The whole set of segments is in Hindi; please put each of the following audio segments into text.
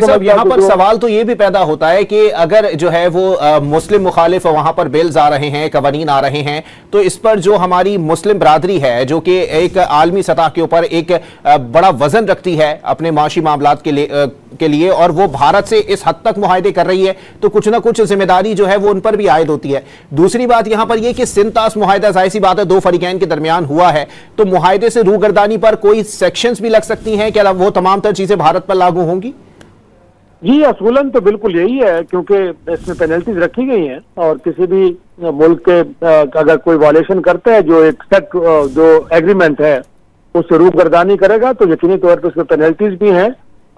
साहब यहाँ पर सवाल तो ये भी पैदा होता है कि अगर जो है वो मुस्लिम मुखालिफ वहां पर बिल्स आ रहे हैं, कवानीन आ रहे हैं, तो इस पर जो हमारी मुस्लिम बरादरी है जो कि एक आलमी सतह के ऊपर एक बड़ा वजन रखती है अपने माशी मामलात के लिए और वो भारत से इस हद तक मुआहदे कर रही है, तो कुछ ना कुछ जिम्मेदारी जो है वो उन पर भी आयद होती है। दूसरी बात यहाँ पर यह कि सिंतास मुआहदा, जाहिर सी बात है, दो फरीकैन के दरमियान हुआ है, तो मुआहदे से रूगर्दानी पर कोई सेक्शंस भी लग सकती हैं, क्या वो तमाम तर चीजें भारत पर लागू होंगी? जी, असूलन तो बिल्कुल यही है, क्योंकि इसमें पेनल्टीज रखी गई हैं और किसी भी मुल्क के अगर कोई वायलेशन करता है जो एक सेट जो एग्रीमेंट है उससे रूबगर्दानी करेगा तो यकीनी तौर पर उसमें पेनल्टीज भी हैं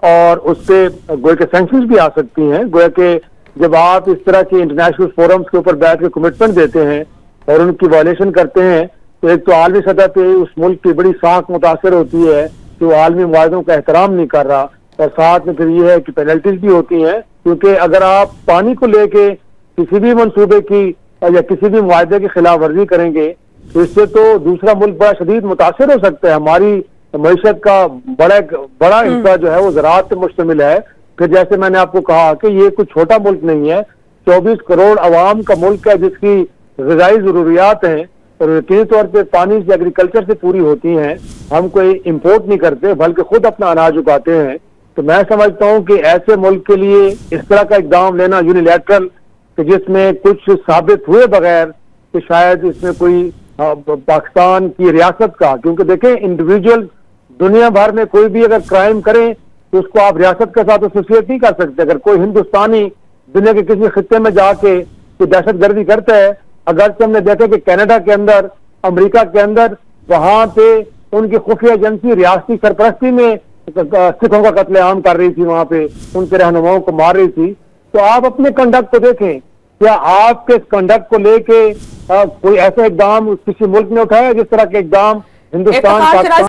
और उससे गोया के सैंक्शंस भी आ सकती हैं। गोया के जब आप इस तरह के इंटरनेशनल फोरम्स के ऊपर बैठ के कमिटमेंट देते हैं और उनकी वायलेशन करते हैं तो एक तो आलमी सतह पे उस मुल्क की बड़ी साख मुतासर होती है कि वो आलमी मुआहदों का एहतराम नहीं कर रहा, और साथ में फिर ये है कि पेनल्टीज भी होती हैं, क्योंकि अगर आप पानी को लेके किसी भी मंसूबे की या किसी भी मुआहदे की खिलाफ वर्जी करेंगे तो इससे तो दूसरा मुल्क बड़ा शदीद मुतासर हो सकता है। हमारी मईशत का बड़ा हिस्सा जो है वो ज़राअत पे मुश्तमिल है। फिर जैसे मैंने आपको कहा कि ये कोई छोटा मुल्क नहीं है, 24 करोड़ अवाम का मुल्क है जिसकी ग़िज़ाई ज़रूरियात हैं और यकीनी तौर पर पानी से, एग्रीकल्चर से पूरी होती हैं। हम कोई इम्पोर्ट नहीं करते बल्कि खुद अपना अनाज उगाते हैं। तो मैं समझता हूं कि ऐसे मुल्क के लिए इस तरह का इकदाम लेना यूनिलैटरल कि जिसमें कुछ साबित हुए बगैर कि शायद इसमें कोई पाकिस्तान की रियासत का, क्योंकि देखें इंडिविजुअल दुनिया भर में कोई भी अगर क्राइम करे तो उसको आप रियासत के साथ एसोसिएट नहीं कर सकते। अगर कोई हिंदुस्तानी दुनिया के किसी खित्ते में जाके कोई दहशतगर्दी करता है, अगर हमने देखा कि कनाडा के अंदर, अमेरिका के अंदर, वहां पे उनकी खुफिया एजेंसी रियासती सरपरस्ती में सिखों का कत्लेआम कर रही थी, वहां पे उनके रहनुमाओं को मार रही थी। तो आप अपने कंडक्ट को देखें, क्या आपके कंडक्ट को लेके कोई ऐसा इकदाम किसी मुल्क ने उठाया जिस तरह के इकदाम हिंदुस्तान